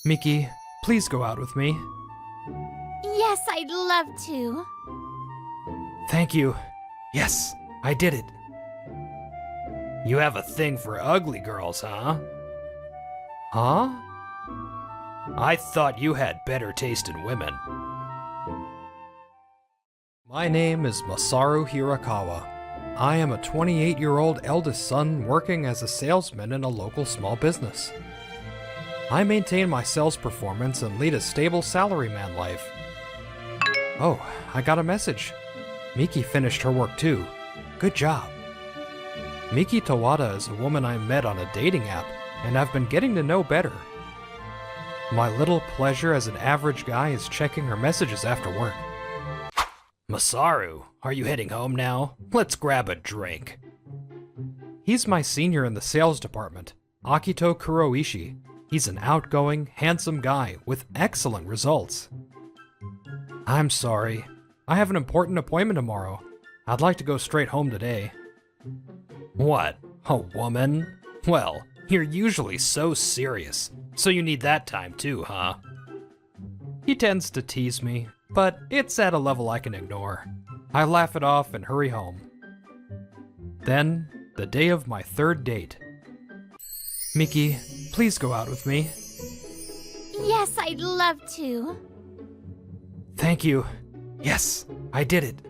Miki, please go out with me. Yes, I'd love to. Thank you. Yes, I did it. You have a thing for ugly girls, huh? Huh? I thought you had better taste in women. My name is Masaru Hirakawa. I am a 28-year-old eldest son working as a salesman in a local small business. I maintain my sales performance and lead a stable salaryman life. Oh, I got a message. Miki finished her work too. Good job. Miki Tawada is a woman I met on a dating app, and I've been getting to know better. My little pleasure as an average guy is checking her messages after work. Masaru, are you heading home now? Let's grab a drink. He's my senior in the sales department, Akito Kuroishi. He's an outgoing, handsome guy with excellent results. I'm sorry. I have an important appointment tomorrow. I'd like to go straight home today. What? A woman? Well, you're usually so serious, so you need that time too, huh? He tends to tease me, but it's at a level I can ignore. I laugh it off and hurry home. Then, the day of my third date. Miki, please go out with me. Yes, I'd love to. Thank you. Yes, I did it.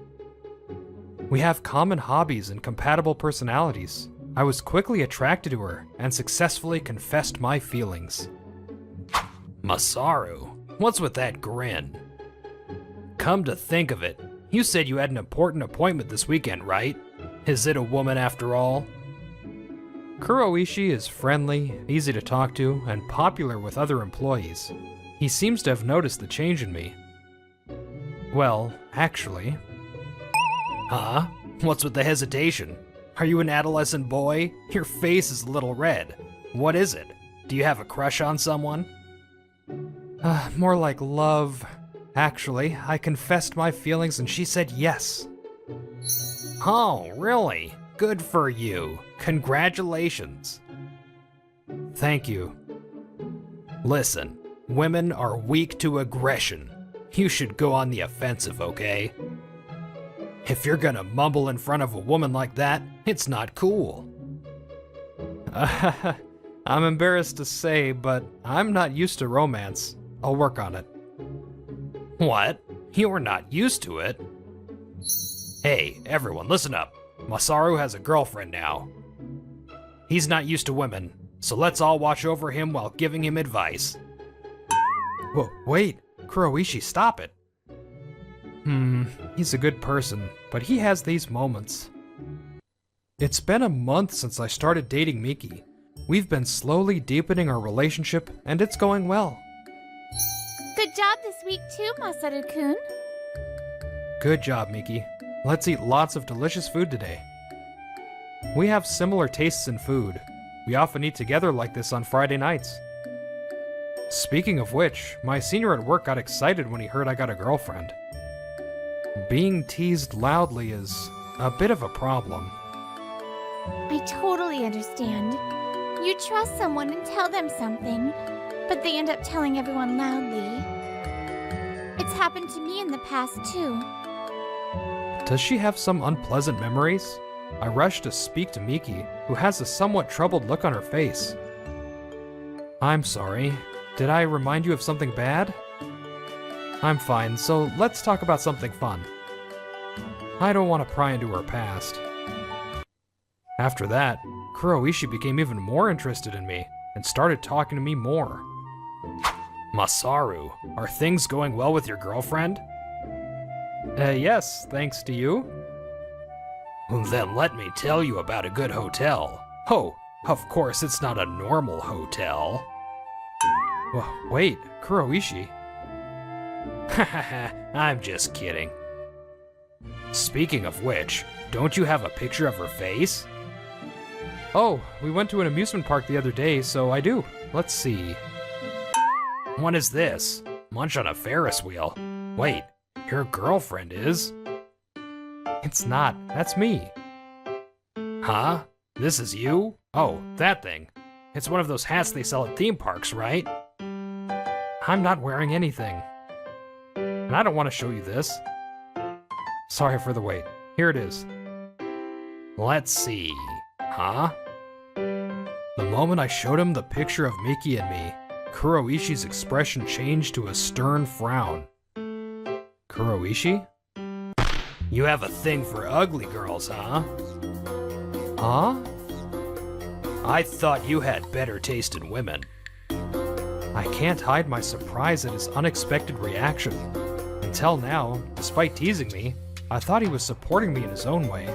We have common hobbies and compatible personalities. I was quickly attracted to her and successfully confessed my feelings. Masaru, what's with that grin? Come to think of it, you said you had an important appointment this weekend, right? Is it a woman after all? Kuroishi is friendly, easy to talk to, and popular with other employees. He seems to have noticed the change in me. Well, actually... Huh? What's with the hesitation? Are you an adolescent boy? Your face is a little red. What is it? Do you have a crush on someone? More like love. Actually, I confessed my feelings and she said yes. Oh, really? Good for you. Congratulations. Thank you. Listen, women are weak to aggression. You should go on the offensive, okay? If you're gonna mumble in front of a woman like that, it's not cool. I'm embarrassed to say, but I'm not used to romance. I'll work on it. What? You're not used to it? Hey, everyone, listen up. Masaru has a girlfriend now. He's not used to women, so let's all watch over him while giving him advice. Whoa, wait, Kuroishi, stop it. He's a good person, but he has these moments. It's been a month since I started dating Miki. We've been slowly deepening our relationship, and it's going well. Good job this week too, Masaru-kun. Good job, Miki. Let's eat lots of delicious food today. We have similar tastes in food. We often eat together like this on Friday nights. Speaking of which, my senior at work got excited when he heard I got a girlfriend. Being teased loudly is a bit of a problem. I totally understand. You trust someone and tell them something, but they end up telling everyone loudly. It's happened to me in the past too. Does she have some unpleasant memories? I rush to speak to Miki, who has a somewhat troubled look on her face. I'm sorry. Did I remind you of something bad? I'm fine, so let's talk about something fun. I don't want to pry into her past. After that, Kuroishi became even more interested in me and started talking to me more. Masaru, are things going well with your girlfriend? Yes, thanks to you. Then let me tell you about a good hotel. Oh, of course it's not a normal hotel. Wait, Kuroishi. Hahaha, I'm just kidding. Speaking of which, don't you have a picture of her face? Oh, we went to an amusement park the other day, so I do. Let's see. What is this? Munch on a Ferris wheel. Wait, your girlfriend is? It's not. That's me. Huh? This is you? Oh, that thing. It's one of those hats they sell at theme parks, right? I'm not wearing anything. And I don't want to show you this. Sorry for the wait. Here it is. Let's see. Huh? The moment I showed him the picture of Miki and me, Kuroishi's expression changed to a stern frown. Kuroishi? You have a thing for ugly girls, huh? Huh? I thought you had better taste in women. I can't hide my surprise at his unexpected reaction. Until now, despite teasing me, I thought he was supporting me in his own way.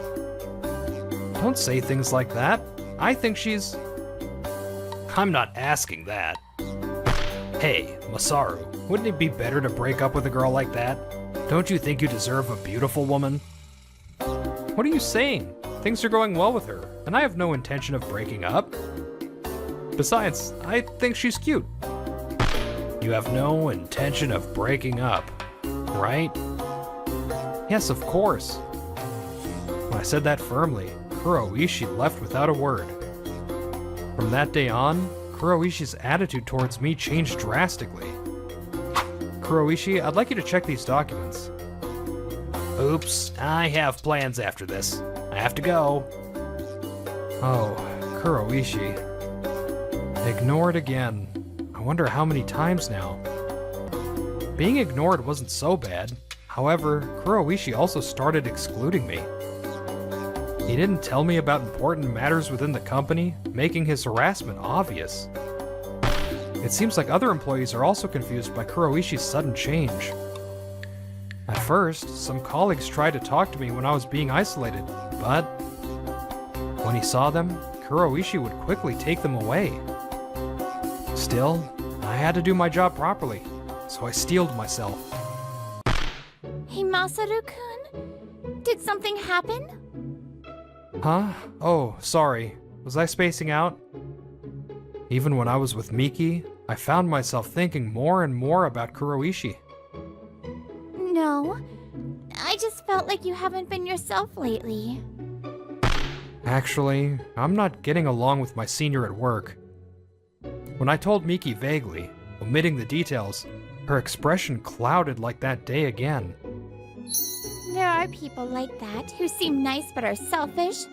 Don't say things like that. I think she's... I'm not asking that. Hey, Masaru, wouldn't it be better to break up with a girl like that? Don't you think you deserve a beautiful woman? What are you saying? Things are going well with her, and I have no intention of breaking up. Besides, I think she's cute. You have no intention of breaking up, right? Yes, of course. When I said that firmly, Kuroishi left without a word. From that day on, Kuroishi's attitude towards me changed drastically. Kuroishi, I'd like you to check these documents. Oops, I have plans after this. I have to go. Oh, Kuroishi. Ignored again. I wonder how many times now. Being ignored wasn't so bad. However, Kuroishi also started excluding me. He didn't tell me about important matters within the company, making his harassment obvious. It seems like other employees are also confused by Kuroishi's sudden change. At first, some colleagues tried to talk to me when I was being isolated, but when he saw them, Kuroishi would quickly take them away. Still, I had to do my job properly, so I steeled myself. Hey, Masaru-kun? Did something happen? Huh? Oh, sorry. Was I spacing out? Even when I was with Miki, I found myself thinking more and more about Kuroishi. No. I just felt like you haven't been yourself lately. Actually, I'm not getting along with my senior at work. When I told Miki vaguely, omitting the details, her expression clouded like that day again. There are people like that who seem nice but are selfish.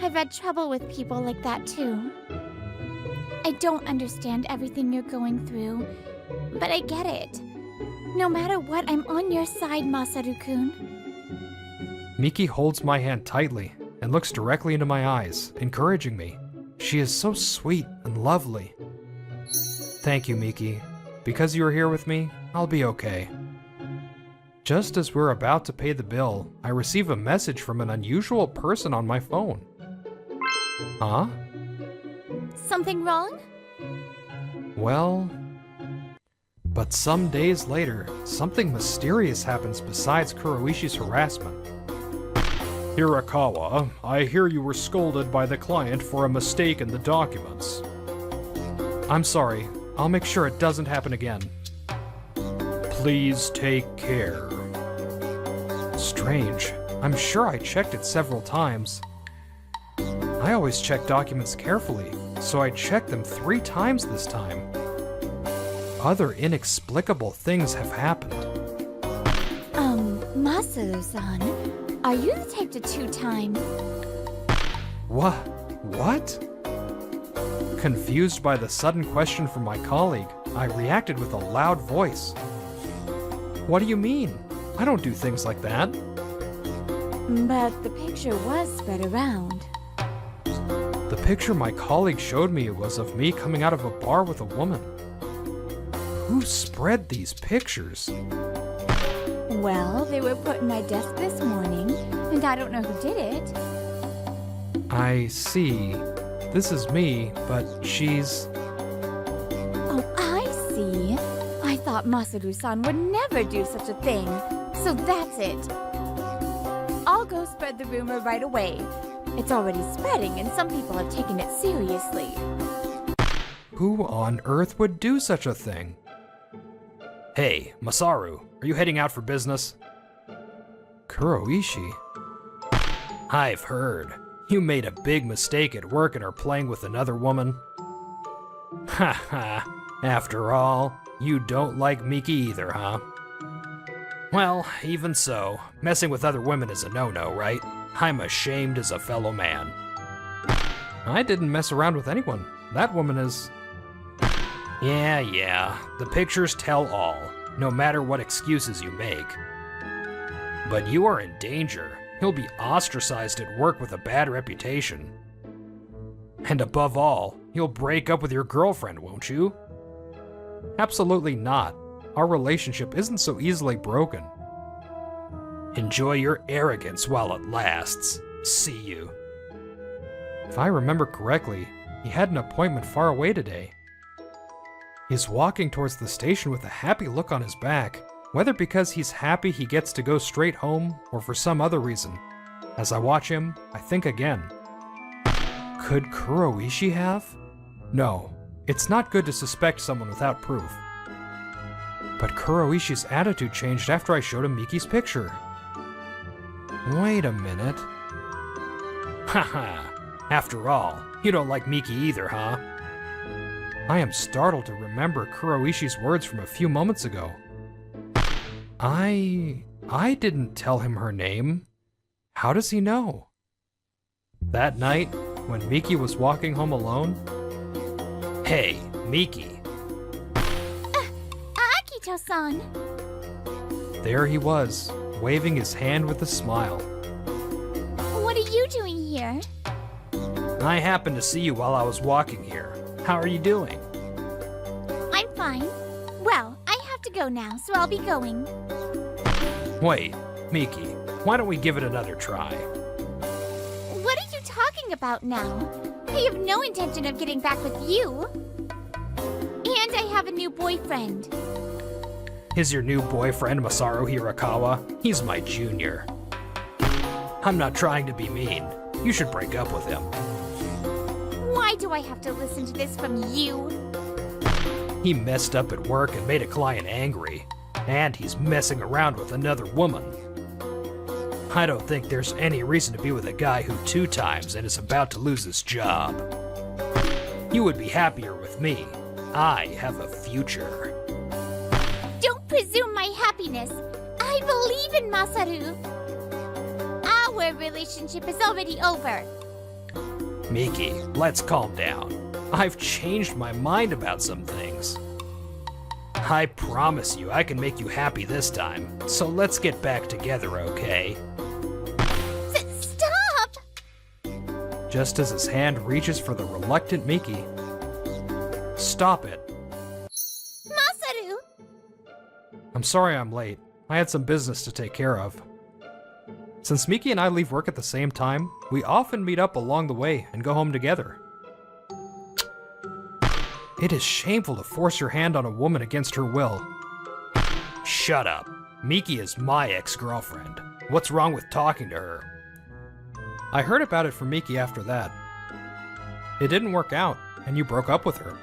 I've had trouble with people like that too. I don't understand everything you're going through, but I get it. No matter what, I'm on your side, Masaru-kun. Miki holds my hand tightly and looks directly into my eyes, encouraging me. She is so sweet and lovely. Thank you, Miki. Because you are here with me, I'll be okay. Just as we're about to pay the bill, I receive a message from an unusual person on my phone. Huh? Something wrong? Well... But some days later, something mysterious happens besides Kuroishi's harassment. Hirakawa, I hear you were scolded by the client for a mistake in the documents. I'm sorry. I'll make sure it doesn't happen again. Please take care. Strange. I'm sure I checked it several times. I always check documents carefully, so I checked them 3 times this time. Other inexplicable things have happened. Masaru-san, are you the type to 2-time? What? Confused by the sudden question from my colleague, I reacted with a loud voice. What do you mean? I don't do things like that. But the picture was spread around. The picture my colleague showed me was of me coming out of a bar with a woman. Who spread these pictures? Well, they were put in my desk this morning, and I don't know who did it. I see. This is me, but she's... Oh, I see. I thought Masaru-san would never do such a thing. So that's it. I'll go spread the rumor right away. It's already spreading, and some people have taken it seriously. Who on earth would do such a thing? Hey, Masaru, are you heading out for business? Kuroishi? I've heard. You made a big mistake at work and are playing with another woman. Ha ha. After all, You don't like Miki either, huh? Well, even so, messing with other women is a no-no, right? I'm ashamed as a fellow man. I didn't mess around with anyone. That woman is... Yeah, the pictures tell all, no matter what excuses you make. But you are in danger. You'll be ostracized at work with a bad reputation. And above all, you'll break up with your girlfriend, won't you? Absolutely not. Our relationship isn't so easily broken. Enjoy your arrogance while it lasts. See you. If I remember correctly, he had an appointment far away today. He's walking towards the station with a happy look on his back, whether because he's happy he gets to go straight home or for some other reason. As I watch him, I think again. Could Kuroishi have? No, it's not good to suspect someone without proof. But Kuroishi's attitude changed after I showed him Miki's picture. Wait a minute. Haha, after all, you don't like Miki either, huh? I am startled to remember Kuroishi's words from a few moments ago. I didn't tell him her name. How does he know? That night, when Miki was walking home alone... Hey, Miki. Akito-san. There he was, waving his hand with a smile. What are you doing here? I happened to see you while I was walking here. How are you doing? I'm fine. Well, I have to go now, so I'll be going. Wait, Miki, why don't we give it another try? What are you talking about now? I have no intention of getting back with you. And I have a new boyfriend. Is your new boyfriend Masaru Hirakawa? He's my junior. I'm not trying to be mean. You should break up with him. Why do I have to listen to this from you? He messed up at work and made a client angry. And he's messing around with another woman. I don't think there's any reason to be with a guy who 2 times and is about to lose his job. You would be happier with me. I have a future. Don't presume my happiness. I believe in Masaru. Our relationship is already over. Miki, let's calm down. I've changed my mind about some things. I promise you I can make you happy this time, so let's get back together, okay? Stop! Just as his hand reaches for the reluctant Miki. Stop it. Masaru! I'm sorry I'm late. I had some business to take care of. Since Miki and I leave work at the same time, we often meet up along the way and go home together. It is shameful to force your hand on a woman against her will. Shut up. Miki is my ex-girlfriend. What's wrong with talking to her? I heard about it from Miki after that. It didn't work out, and you broke up with her.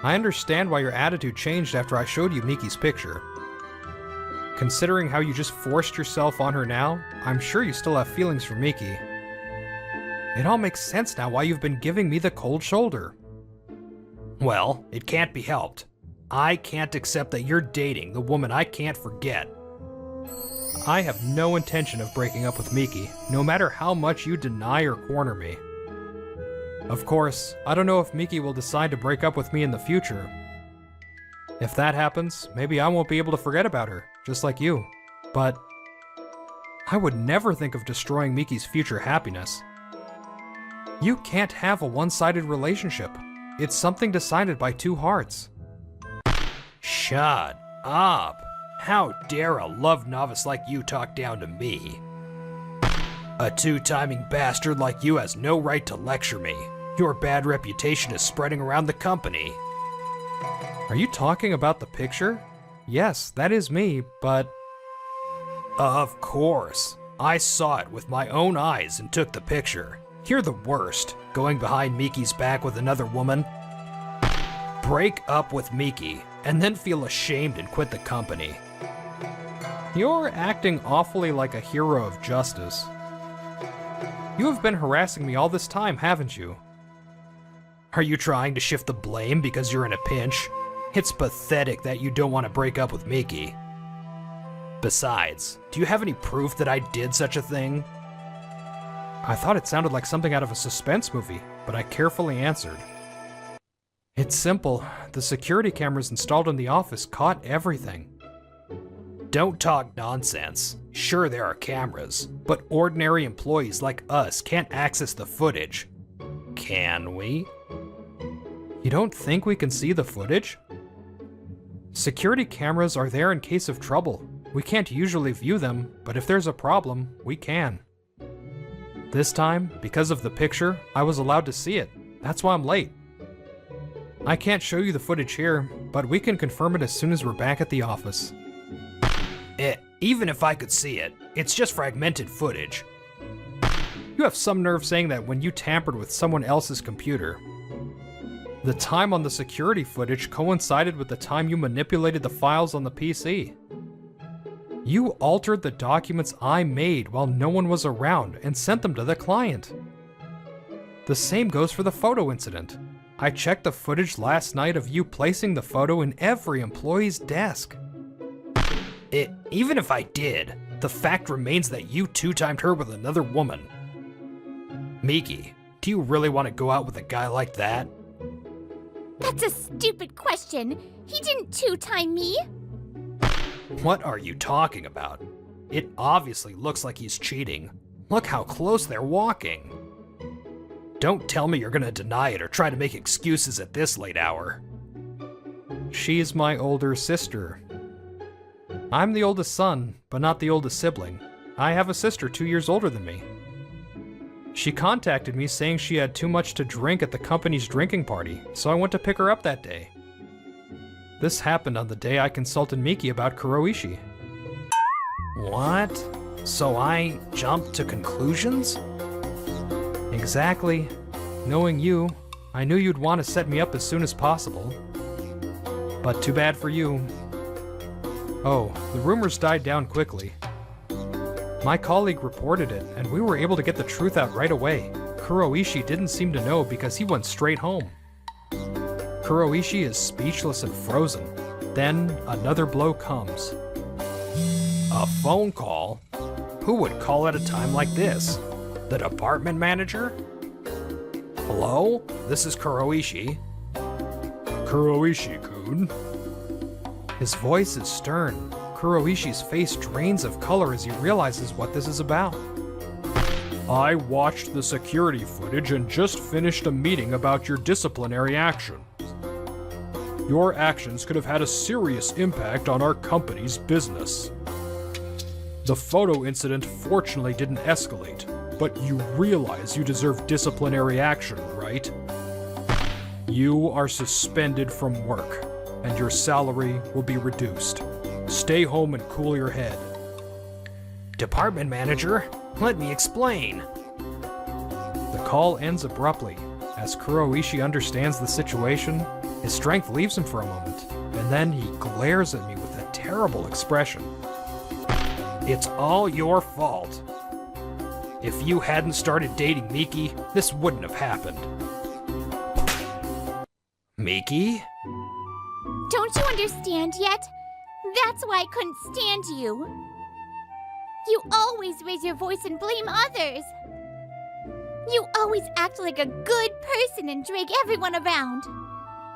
I understand why your attitude changed after I showed you Miki's picture. Considering how you just forced yourself on her now, I'm sure you still have feelings for Miki. It all makes sense now why you've been giving me the cold shoulder. Well, it can't be helped. I can't accept that you're dating the woman I can't forget. I have no intention of breaking up with Miki, no matter how much you deny or corner me. Of course, I don't know if Miki will decide to break up with me in the future. If that happens, maybe I won't be able to forget about her, just like you. But I would never think of destroying Miki's future happiness. You can't have a one-sided relationship. It's something decided by 2 hearts. Shut up. How dare a love novice like you talk down to me? A 2-timing bastard like you has no right to lecture me. Your bad reputation is spreading around the company. Are you talking about the picture? Yes, that is me, but... Of course. I saw it with my own eyes and took the picture. You're the worst, going behind Miki's back with another woman. Break up with Miki, and then feel ashamed and quit the company. You're acting awfully like a hero of justice. You have been harassing me all this time, haven't you? Are you trying to shift the blame because you're in a pinch? It's pathetic that you don't want to break up with Miki. Besides, do you have any proof that I did such a thing? I thought it sounded like something out of a suspense movie, but I carefully answered. It's simple. The security cameras installed in the office caught everything. Don't talk nonsense. Sure, there are cameras, but ordinary employees like us can't access the footage. Can we? You don't think we can see the footage? Security cameras are there in case of trouble. We can't usually view them, but if there's a problem, we can. This time, because of the picture, I was allowed to see it. That's why I'm late. I can't show you the footage here, but we can confirm it as soon as we're back at the office. Even if I could see it, it's just fragmented footage. You have some nerve saying that when you tampered with someone else's computer. The time on the security footage coincided with the time you manipulated the files on the PC. You altered the documents I made while no one was around and sent them to the client. The same goes for the photo incident. I checked the footage last night of you placing the photo in every employee's desk. Even if I did, the fact remains that you two-timed her with another woman. Miki, do you really want to go out with a guy like that? That's a stupid question. He didn't two-time me. What are you talking about? It obviously looks like he's cheating. Look how close they're walking. Don't tell me you're gonna deny it or try to make excuses at this late hour. She's my older sister. I'm the oldest son, but not the oldest sibling. I have a sister 2 years older than me. She contacted me saying she had too much to drink at the company's drinking party, so I went to pick her up that day. This happened on the day I consulted Miki about Kuroishi. What? So I jumped to conclusions? Exactly. Knowing you, I knew you'd want to set me up as soon as possible. But too bad for you. Oh, the rumors died down quickly. My colleague reported it, and we were able to get the truth out right away. Kuroishi didn't seem to know because he went straight home. Kuroishi is speechless and frozen. Then, another blow comes. A phone call? Who would call at a time like this? The department manager? Hello? This is Kuroishi. Kuroishi-kun? His voice is stern. Kuroishi's face drains of color as he realizes what this is about. I watched the security footage and just finished a meeting about your disciplinary actions. Your actions could have had a serious impact on our company's business. The photo incident fortunately didn't escalate, but you realize you deserve disciplinary action, right? You are suspended from work, and your salary will be reduced. Stay home and cool your head. Department manager, let me explain. The call ends abruptly. As Kuroishi understands the situation, his strength leaves him for a moment, and then he glares at me with a terrible expression. It's all your fault. If you hadn't started dating Miki, this wouldn't have happened. Miki? Don't you understand yet? That's why I couldn't stand you. You always raise your voice and blame others. You always act like a good person and drag everyone around.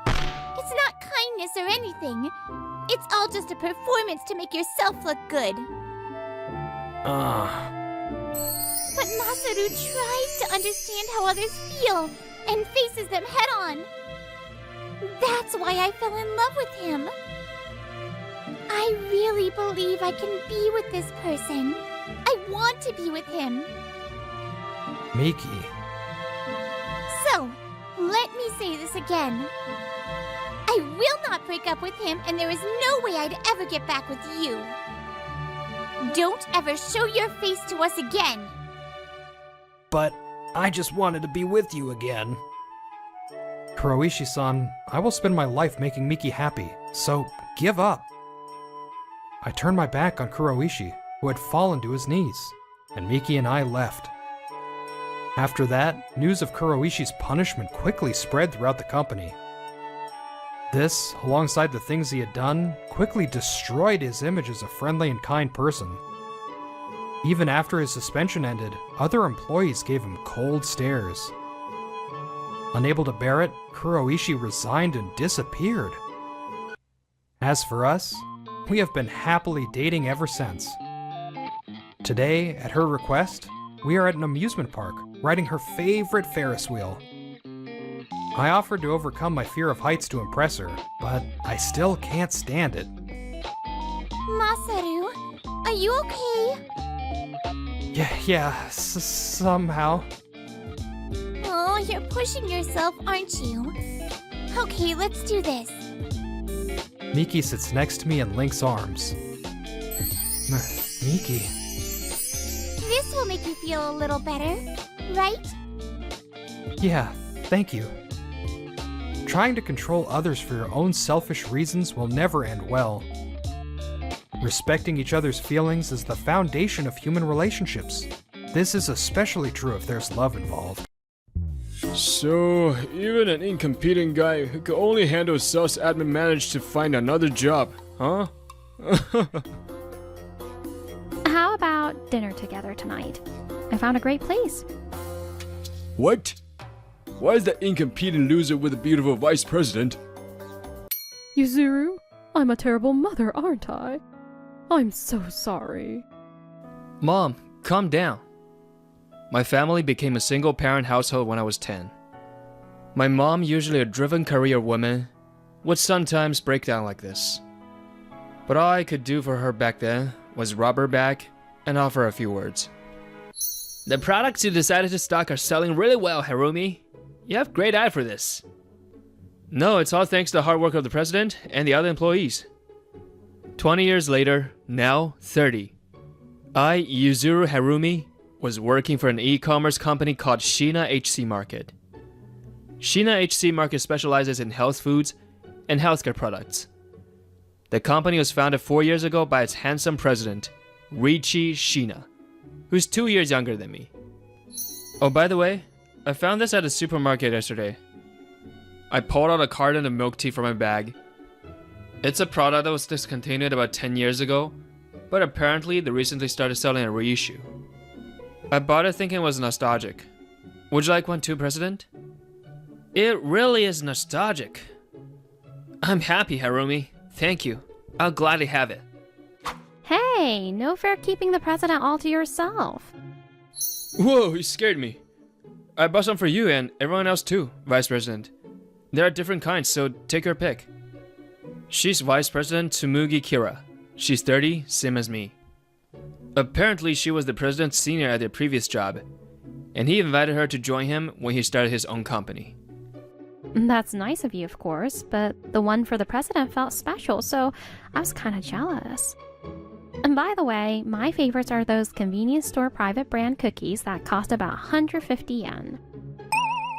It's not kindness or anything. It's all just a performance to make yourself look good. But Masaru tries to understand how others feel and faces them head on. That's why I fell in love with him. I really believe I can be with this person. I want to be with him. Miki. So, let me say this again. I will not break up with him, and there is no way I'd ever get back with you. Don't ever show your face to us again. But I just wanted to be with you again. Kuroishi-san, I will spend my life making Miki happy, so give up. I turned my back on Kuroishi, who had fallen to his knees, and Miki and I left. After that, news of Kuroishi's punishment quickly spread throughout the company. This, alongside the things he had done, quickly destroyed his image as a friendly and kind person. Even after his suspension ended, other employees gave him cold stares. Unable to bear it, Kuroishi resigned and disappeared. As for us, we have been happily dating ever since. Today, at her request, we are at an amusement park, riding her favorite Ferris wheel. I offered to overcome my fear of heights to impress her, but I still can't stand it. Masaru, are you okay? Yeah, somehow. Oh, you're pushing yourself, aren't you? Okay, let's do this. Miki sits next to me and links arms. Miki. This will make you feel a little better, right? Yeah, thank you. Trying to control others for your own selfish reasons will never end well. Respecting each other's feelings is the foundation of human relationships. This is especially true if there's love involved. So, even an incompetent guy who could only handle sales admin managed to find another job, huh? How about dinner together tonight? I found a great place. What? Why is that incompetent loser with a beautiful vice president? Yuzuru, I'm a terrible mother, aren't I? I'm so sorry. Mom, calm down. My family became a single-parent household when I was 10. My mom, usually a driven career woman, would sometimes break down like this. But all I could do for her back then was rub her back and offer a few words. The products you decided to stock are selling really well, Harumi. You have great eye for this. No, it's all thanks to the hard work of the president and the other employees. 20 years later, now 30, I, Yuzuru Harumi, was working for an e-commerce company called Shina HC Market. Shina HC Market specializes in health foods and healthcare products. The company was founded 4 years ago by its handsome president, Riichi Shina, who's 2 years younger than me. Oh, by the way, I found this at a supermarket yesterday. I pulled out a carton of milk tea from my bag. It's a product that was discontinued about 10 years ago, but apparently they recently started selling a reissue. I bought it thinking it was nostalgic. Would you like one too, President? It really is nostalgic. I'm happy, Harumi. Thank you. I'll gladly have it. Hey, no fair keeping the president all to yourself. Whoa, you scared me. I bought some for you and everyone else too, Vice President. There are different kinds, so take your pick. She's Vice President Tsumugi Kira. She's 30, same as me. Apparently, she was the president's senior at their previous job, and he invited her to join him when he started his own company. That's nice of you, of course, but the one for the president felt special, so I was kind of jealous. And by the way, my favorites are those convenience store private brand cookies that cost about 150 yen.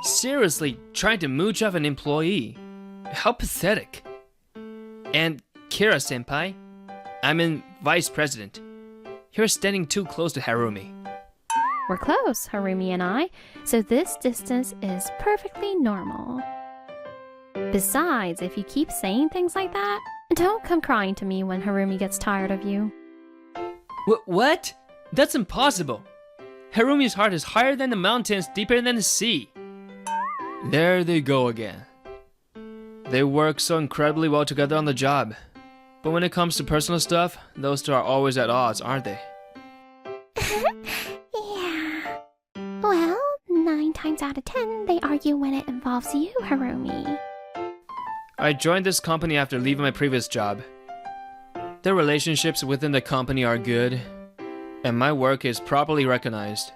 Seriously, trying to mooch off an employee? How pathetic. And Kira-senpai, I mean Vice President, you're standing too close to Harumi. We're close, Harumi and I, so this distance is perfectly normal. Besides, if you keep saying things like that, don't come crying to me when Harumi gets tired of you. What? That's impossible. Harumi's heart is higher than the mountains, deeper than the sea. There they go again. They work so incredibly well together on the job. But when it comes to personal stuff, those two are always at odds, aren't they? Yeah. Well, 9 times out of 10, they argue when it involves you, Harumi. I joined this company after leaving my previous job. The relationships within the company are good, and my work is properly recognized.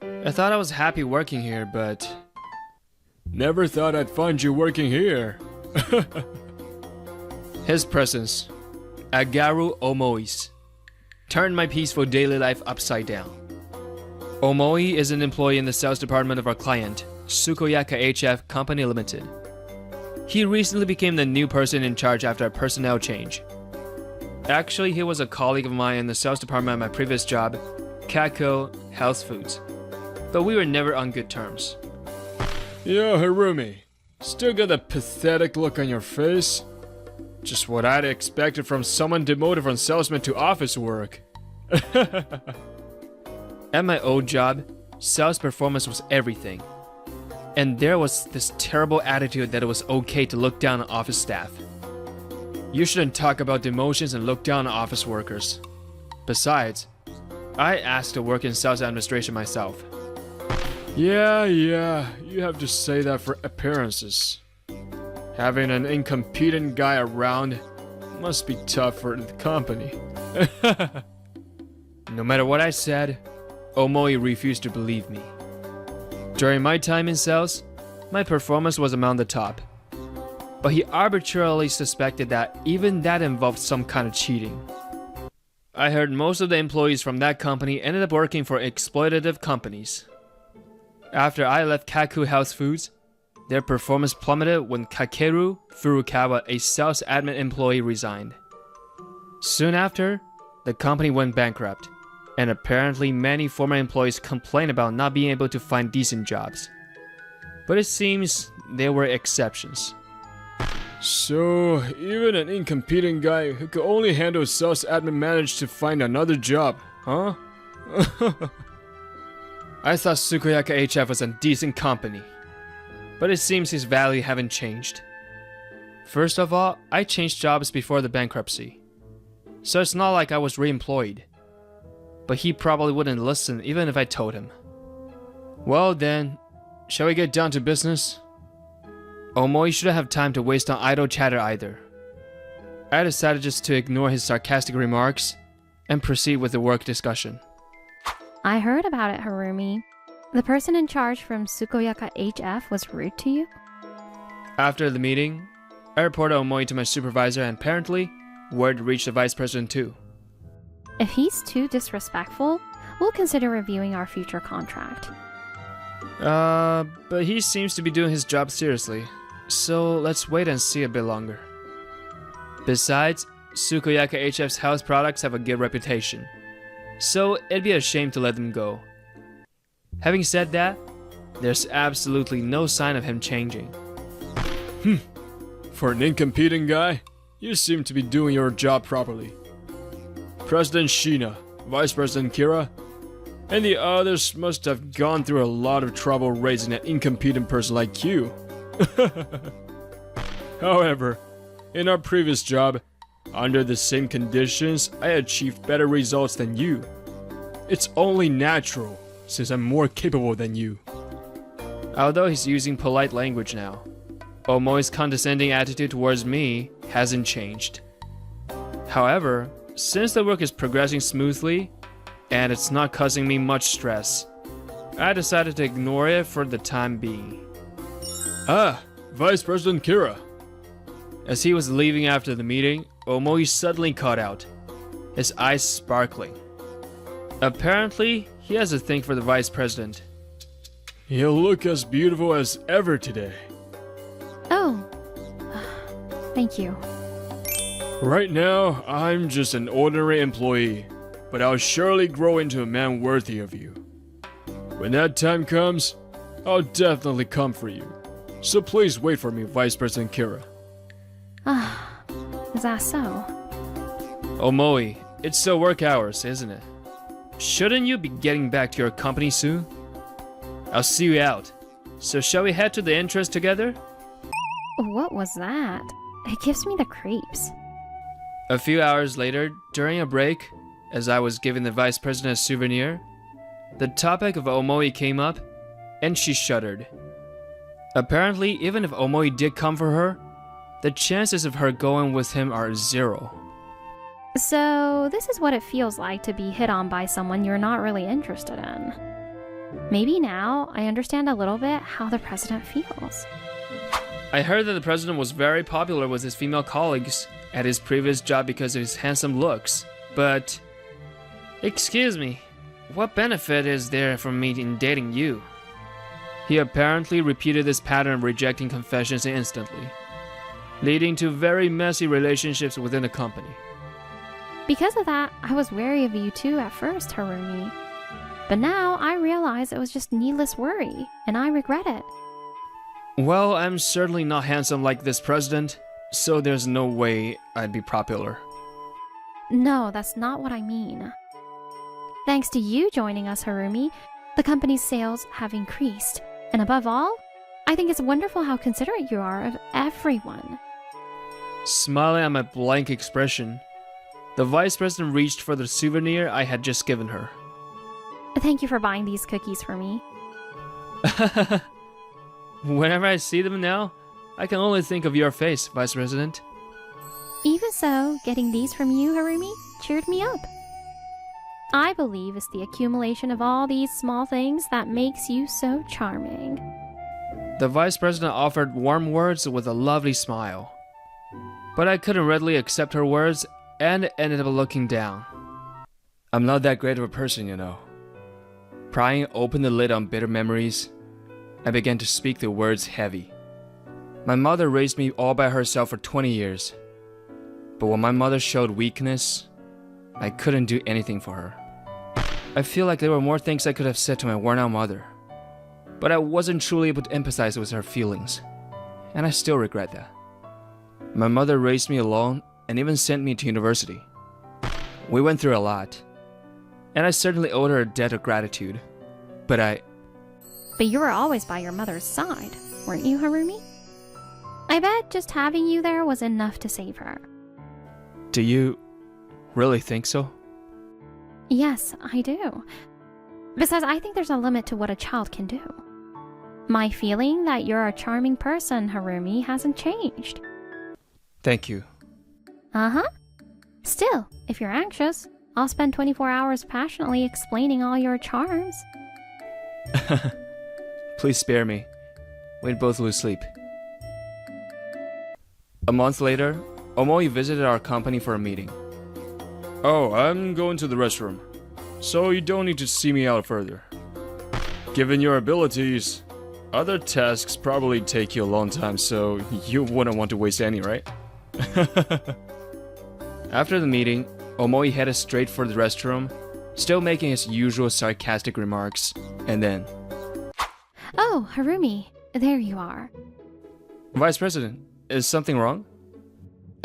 I thought I was happy working here, but... Never thought I'd find you working here. His presence, Agaru Omoi's, turned my peaceful daily life upside down. Omoi is an employee in the sales department of our client, Sukoyaka HF Company Limited. He recently became the new person in charge after a personnel change. Actually, he was a colleague of mine in the sales department at my previous job, Kako Health Foods, but we were never on good terms. Yo, Harumi. Still got that pathetic look on your face? Just what I'd expected from someone demoted from salesman to office work. At my old job, sales performance was everything. And there was this terrible attitude that it was okay to look down on office staff. You shouldn't talk about demotions and look down on office workers. Besides, I asked to work in sales administration myself. Yeah, you have to say that for appearances. Having an incompetent guy around must be tough for the company. No matter what I said, Omoi refused to believe me. During my time in sales, my performance was among the top. But he arbitrarily suspected that even that involved some kind of cheating. I heard most of the employees from that company ended up working for exploitative companies. After I left Kaku House Foods, their performance plummeted when Kakeru Furukawa, a sales admin employee, resigned. Soon after, the company went bankrupt, and apparently many former employees complained about not being able to find decent jobs. But it seems there were exceptions. So, even an incompetent guy who could only handle sales admin managed to find another job, huh? I thought Sukoyaka HF was a decent company, but it seems his value haven't changed. First of all, I changed jobs before the bankruptcy, so it's not like I was re-employed. But he probably wouldn't listen even if I told him. Well then, shall we get down to business? Omoi shouldn't have time to waste on idle chatter either. I decided just to ignore his sarcastic remarks and proceed with the work discussion. I heard about it, Harumi. The person in charge from Sukoyaka HF was rude to you? After the meeting, I reported Omoi to my supervisor, and apparently, word reached the vice president too. If he's too disrespectful, we'll consider reviewing our future contract. But he seems to be doing his job seriously, so let's wait and see a bit longer. Besides, Sukoyaka HF's house products have a good reputation, so it'd be a shame to let them go. Having said that, there's absolutely no sign of him changing. For an incompetent guy, you seem to be doing your job properly. President Shina, Vice President Kira, and the others must have gone through a lot of trouble raising an incompetent person like you. However, in our previous job, under the same conditions, I achieved better results than you. It's only natural, since I'm more capable than you. Although he's using polite language now, Omoi's condescending attitude towards me hasn't changed. However, since the work is progressing smoothly, and it's not causing me much stress, I decided to ignore it for the time being. Ah, Vice President Kira. As he was leaving after the meeting, Omoi suddenly caught out, his eyes sparkling. Apparently, he has a thing for the vice president. You look as beautiful as ever today. Oh, thank you. Right now, I'm just an ordinary employee, but I'll surely grow into a man worthy of you. When that time comes, I'll definitely come for you. So please wait for me, Vice President Kira. Is that so? Omoi, it's still work hours, isn't it? Shouldn't you be getting back to your company soon? I'll see you out. So shall we head to the entrance together? What was that? It gives me the creeps. A few hours later, during a break, as I was giving the vice president a souvenir, the topic of Omoi came up, and she shuddered. Apparently, even if Omoi did come for her, the chances of her going with him are 0. So, this is what it feels like to be hit on by someone you're not really interested in. Maybe now I understand a little bit how the president feels. I heard that the president was very popular with his female colleagues at his previous job because of his handsome looks, but... Excuse me, what benefit is there from me in dating you? He apparently repeated this pattern of rejecting confessions instantly, leading to very messy relationships within the company. Because of that, I was wary of you too at first, Harumi. But now I realize it was just needless worry, and I regret it. Well, I'm certainly not handsome like this president, so there's no way I'd be popular. No, that's not what I mean. Thanks to you joining us, Harumi, the company's sales have increased. And above all, I think it's wonderful how considerate you are of everyone. Smiling at my blank expression, the vice president reached for the souvenir I had just given her. Thank you for buying these cookies for me. Whenever I see them now, I can only think of your face, Vice President. Even so, getting these from you, Harumi, cheered me up. I believe it's the accumulation of all these small things that makes you so charming. The Vice President offered warm words with a lovely smile. But I couldn't readily accept her words and ended up looking down. I'm not that great of a person, you know. Prying open the lid on bitter memories, I began to speak the words heavy. My mother raised me all by herself for 20 years. But when my mother showed weakness, I couldn't do anything for her. I feel like there were more things I could have said to my worn-out mother, but I wasn't truly able to empathize with her feelings, and I still regret that. My mother raised me alone and even sent me to university. We went through a lot, and I certainly owed her a debt of gratitude, but you were always by your mother's side, weren't you, Harumi? I bet just having you there was enough to save her. Do you really think so? Yes, I do. Besides, I think there's a limit to what a child can do. My feeling that you're a charming person, Harumi, hasn't changed. Thank you. Uh-huh. Still, if you're anxious, I'll spend 24 hours passionately explaining all your charms. Please spare me. We'd both lose sleep. A month later, Omoi visited our company for a meeting. Oh, I'm going to the restroom, so you don't need to see me out further. Given your abilities, other tasks probably take you a long time, so you wouldn't want to waste any, right? After the meeting, Omoi headed straight for the restroom, still making his usual sarcastic remarks, and then... Oh, Harumi, there you are. Vice President, is something wrong?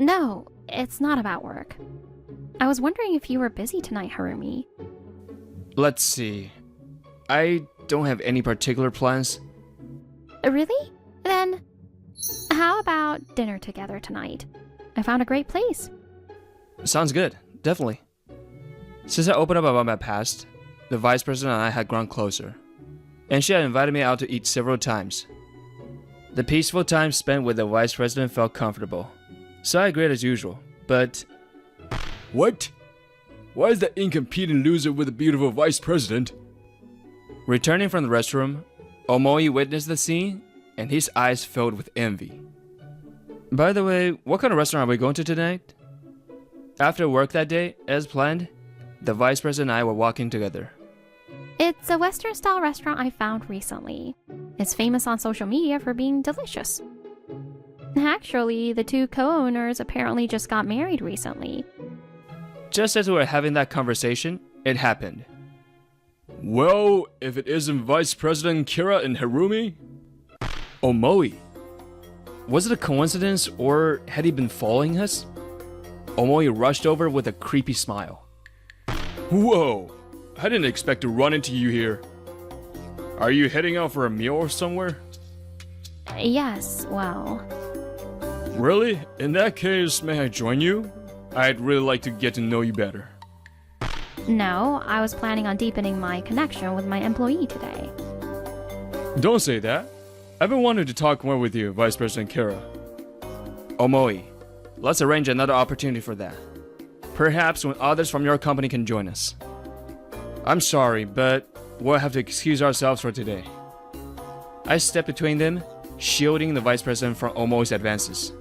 No, it's not about work. I was wondering if you were busy tonight, Harumi. Let's see. I don't have any particular plans. Really? Then, how about dinner together tonight? I found a great place. Sounds good, definitely. Since I opened up about my past, the Vice President and I had grown closer, and she had invited me out to eat several times. The peaceful time spent with the Vice President felt comfortable, so I agreed as usual, but... What? Why is that incompetent loser with a beautiful vice president? Returning from the restroom, Omoi witnessed the scene, and his eyes filled with envy. By the way, what kind of restaurant are we going to tonight? After work that day, as planned, the Vice President and I were walking together. It's a Western-style restaurant I found recently. It's famous on social media for being delicious. Actually, the two co-owners apparently just got married recently. Just as we were having that conversation, it happened. Well, if it isn't Vice President Kira and Harumi... Omoi. Was it a coincidence, or had he been following us? Omoi rushed over with a creepy smile. Whoa! I didn't expect to run into you here. Are you heading out for a meal or somewhere? Yes, well... Really? In that case, may I join you? I'd really like to get to know you better. No, I was planning on deepening my connection with my employee today. Don't say that. I've been wanting to talk more with you, Vice President Kira. Omoi, let's arrange another opportunity for that. Perhaps when others from your company can join us. I'm sorry, but we'll have to excuse ourselves for today. I stepped between them, shielding the Vice President from Omoi's advances.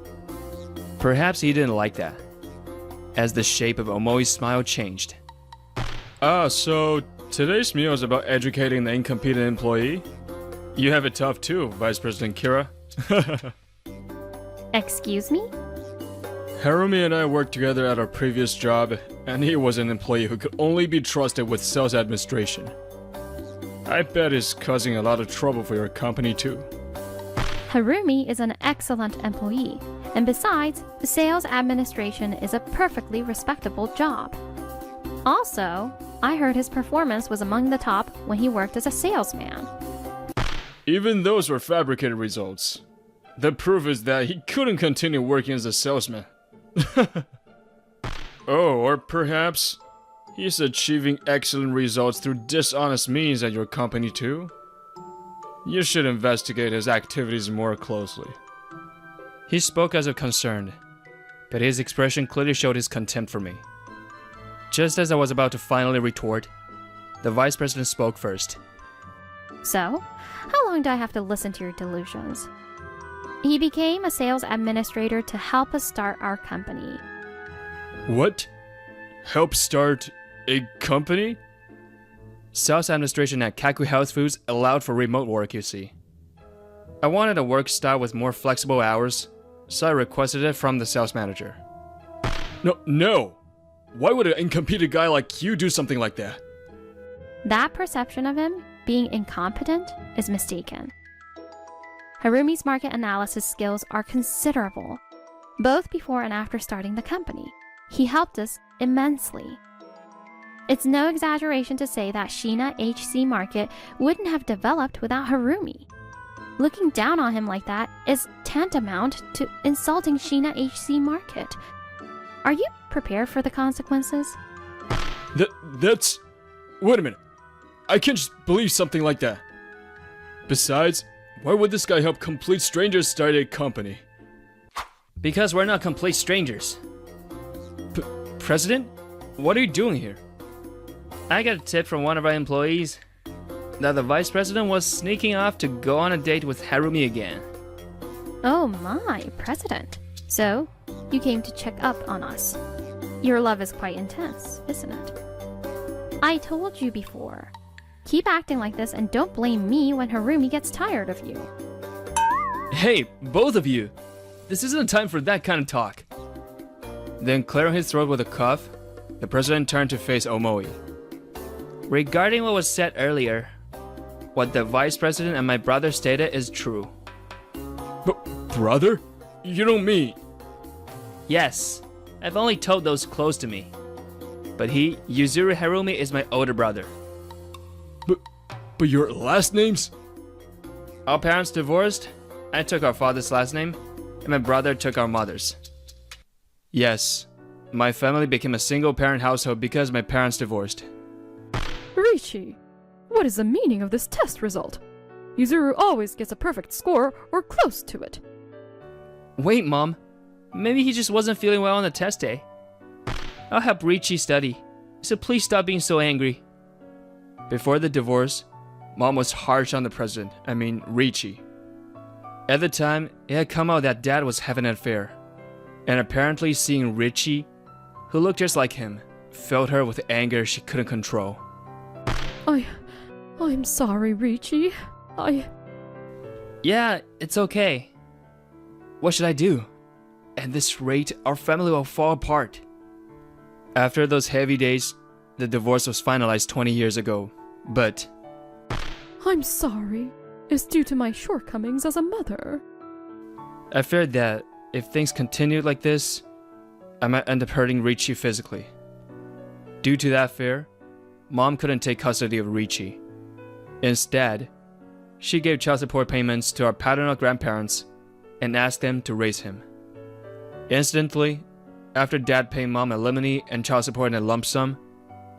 Perhaps he didn't like that, as the shape of Omoi's smile changed. Ah, so today's meal is about educating the incompetent employee? You have it tough too, Vice President Kira. Excuse me? Harumi and I worked together at our previous job, and he was an employee who could only be trusted with sales administration. I bet it's causing a lot of trouble for your company too. Harumi is an excellent employee, and besides, sales administration is a perfectly respectable job. Also, I heard his performance was among the top when he worked as a salesman. Even those were fabricated results. The proof is that he couldn't continue working as a salesman. Oh, or perhaps he's achieving excellent results through dishonest means at your company too? You should investigate his activities more closely. He spoke as if concerned, but his expression clearly showed his contempt for me. Just as I was about to finally retort, the vice president spoke first. So, how long do I have to listen to your delusions? He became a sales administrator to help us start our company. What? Help start a company? Sales administration at Kaku Health Foods allowed for remote work, you see. I wanted a work style with more flexible hours, so I requested it from the sales manager. No! Why would an incompetent guy like you do something like that? That perception of him being incompetent is mistaken. Harumi's market analysis skills are considerable, both before and after starting the company. He helped us immensely. It's no exaggeration to say that Shina HC Market wouldn't have developed without Harumi. Looking down on him like that is tantamount to insulting Shina HC Market. Are you prepared for the consequences? That's... Wait a minute. I can't just believe something like that. Besides, why would this guy help complete strangers start a company? Because we're not complete strangers. President? What are you doing here? I got a tip from one of our employees that the vice president was sneaking off to go on a date with Harumi again. Oh my, President. So, you came to check up on us. Your love is quite intense, isn't it? I told you before. Keep acting like this and don't blame me when Harumi gets tired of you. Hey, both of you! This isn't time for that kind of talk. Then clearing his throat with a cough, the president turned to face Omoi. Regarding what was said earlier, what the vice president and my brother stated is true. Brother? You don't mean... Yes, I've only told those close to me. But he, Yuzuru Harumi, is my older brother. But your last names? Our parents divorced, I took our father's last name, and my brother took our mother's. Yes, my family became a single-parent household because my parents divorced. Riichi, what is the meaning of this test result? Yuzuru always gets a perfect score or close to it. Wait, Mom. Maybe he just wasn't feeling well on the test day. I'll help Riichi study, so please stop being so angry. Before the divorce, Mom was harsh on the president, Riichi. At the time, it had come out that Dad was having an affair, and apparently seeing Riichi, who looked just like him, filled her with anger she couldn't control. I'm sorry, Riichi. Yeah, it's okay. What should I do? At this rate, our family will fall apart. After those heavy days, the divorce was finalized 20 years ago, but... I'm sorry. It's due to my shortcomings as a mother. I feared that, if things continued like this, I might end up hurting Riichi physically. Due to that fear, Mom couldn't take custody of Riichi. Instead, she gave child support payments to our paternal grandparents and asked them to raise him. Instantly, after Dad paid Mom alimony and child support in a lump sum,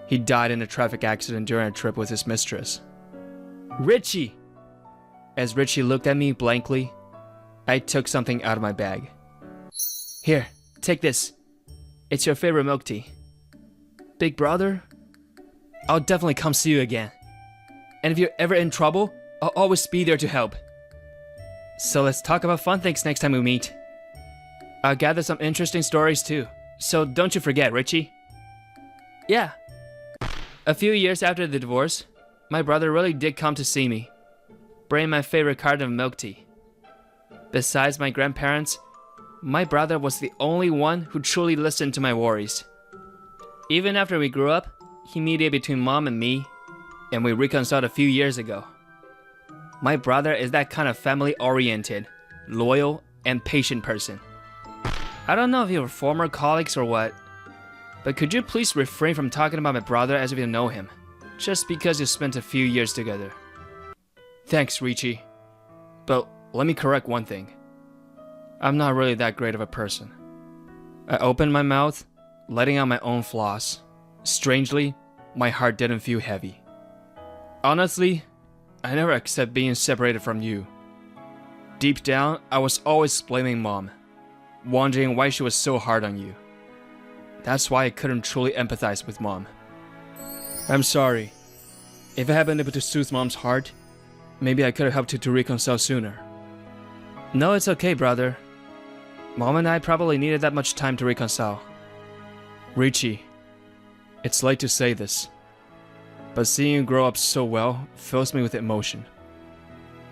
he died in a traffic accident during a trip with his mistress. Riichi! As Riichi looked at me blankly, I took something out of my bag. Here, take this. It's your favorite milk tea. Big brother, I'll definitely come see you again. And if you're ever in trouble, I'll always be there to help. So let's talk about fun things next time we meet. I'll gather some interesting stories too, so don't you forget, Riichi. Yeah. A few years after the divorce, my brother really did come to see me, bring my favorite carton of milk tea. Besides my grandparents, my brother was the only one who truly listened to my worries. Even after we grew up, he mediated between Mom and me, and we reconciled a few years ago. My brother is that kind of family-oriented, loyal, and patient person. I don't know if you're former colleagues or what, but could you please refrain from talking about my brother as if you know him, just because you spent a few years together? Thanks, Richie. But let me correct one thing. I'm not really that great of a person. I opened my mouth, letting out my own flaws. Strangely, my heart didn't feel heavy. Honestly, I never accept being separated from you. Deep down, I was always blaming Mom, wondering why she was so hard on you. That's why I couldn't truly empathize with Mom. I'm sorry. If I had been able to soothe Mom's heart, maybe I could have helped you to reconcile sooner. No, it's okay, brother. Mom and I probably needed that much time to reconcile. Richie, it's late to say this, but seeing you grow up so well fills me with emotion.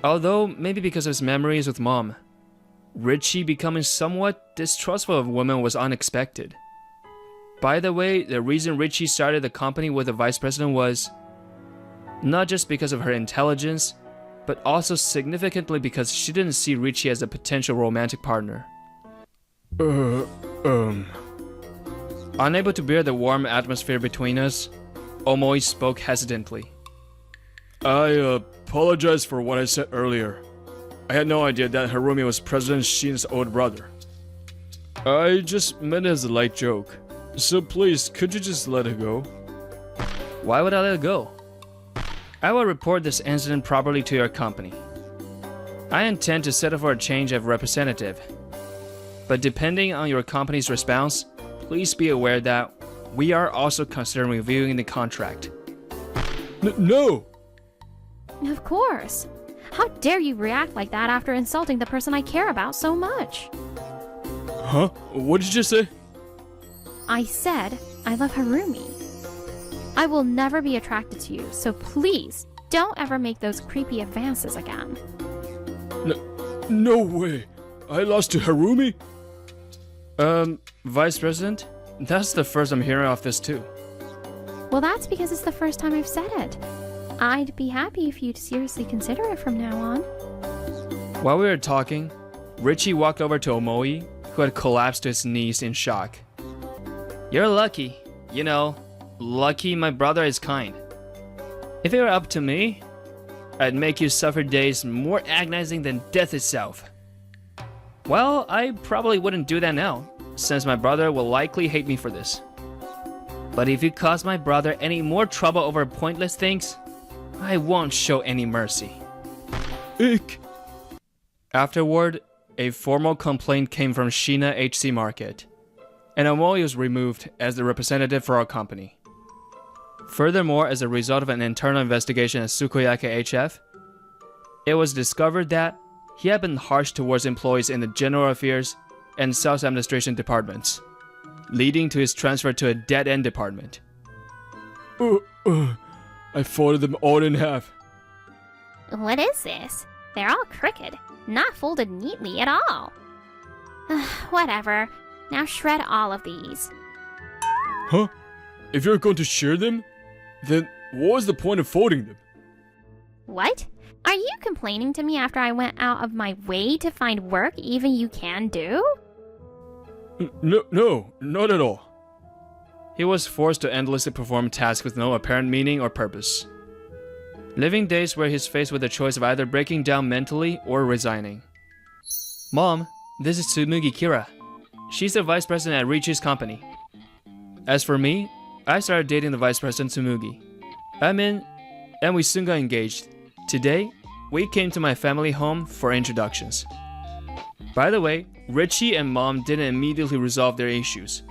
Although, maybe because of his memories with Mom, Richie becoming somewhat distrustful of women was unexpected. By the way, the reason Richie started the company with the vice president was not just because of her intelligence, but also significantly because she didn't see Richie as a potential romantic partner. Unable to bear the warm atmosphere between us, Omoi spoke hesitantly. I apologize for what I said earlier. I had no idea that Harumi was President Shin's old brother. I just meant it as a light joke. So please, could you just let it go? Why would I let it go? I will report this incident properly to your company. I intend to settle for a change of representative. But depending on your company's response, please be aware that we are also considering reviewing the contract. No! Of course. How dare you react like that after insulting the person I care about so much? Huh? What did you just say? I said I love Harumi. I will never be attracted to you, so please don't ever make those creepy advances again. No way! I lost to Harumi? Vice President? That's the first I'm hearing of this too. Well, that's because it's the first time I've said it. I'd be happy if you'd seriously consider it from now on. While we were talking, Richie walked over to Omoi, who had collapsed to his knees in shock. You're lucky. You know, lucky my brother is kind. If it were up to me, I'd make you suffer days more agonizing than death itself. Well, I probably wouldn't do that now, since my brother will likely hate me for this. But if you cause my brother any more trouble over pointless things, I won't show any mercy. Ick! Afterward, a formal complaint came from Shina HC Market, and Omoi was removed as the representative for our company. Furthermore, as a result of an internal investigation at Sukoyaka HF, it was discovered that he had been harsh towards employees in the general affairs and sales administration departments, leading to his transfer to a dead-end department. I folded them all in half. What is this? They're all crooked, not folded neatly at all. Whatever. Now shred all of these. Huh? If you're going to share them, then what was the point of folding them? What? Are you complaining to me after I went out of my way to find work even you can do? No, not at all. He was forced to endlessly perform tasks with no apparent meaning or purpose. Living days where he's faced with the choice of either breaking down mentally or resigning. Mom, this is Tsumugi Kira. She's the vice president at Richi's company. As for me, I started dating the vice president Tsumugi. I'm in, and we soon got engaged. Today, we came to my family home for introductions. By the way, Richie and Mom didn't immediately resolve their issues,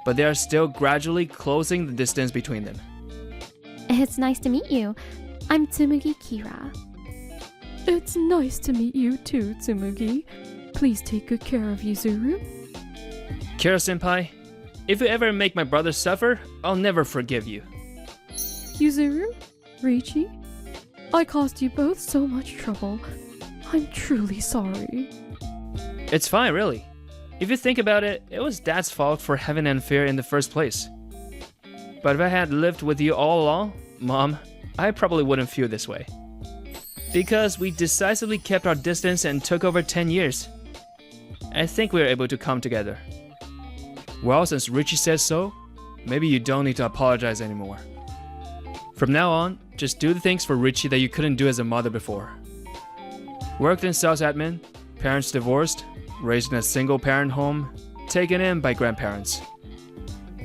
but they are still gradually closing the distance between them. It's nice to meet you. I'm Tsumugi Kira. It's nice to meet you too, Tsumugi. Please take good care of Yuzuru. Kira-senpai, if you ever make my brother suffer, I'll never forgive you. Yuzuru? Richi? I caused you both so much trouble. I'm truly sorry. It's fine, really. If you think about it, it was Dad's fault for having an affair in the first place. But if I had lived with you all along, Mom, I probably wouldn't feel this way. Because we decisively kept our distance and took over 10 years. I think we were able to come together. Well, since Richie says so, maybe you don't need to apologize anymore. From now on, just do the things for Richie that you couldn't do as a mother before. Worked in sales admin, parents divorced, raised in a single-parent home, taken in by grandparents.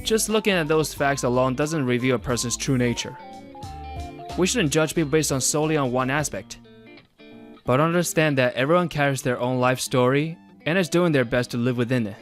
Just looking at those facts alone doesn't reveal a person's true nature. We shouldn't judge people based on solely on one aspect. But understand that everyone carries their own life story and is doing their best to live within it.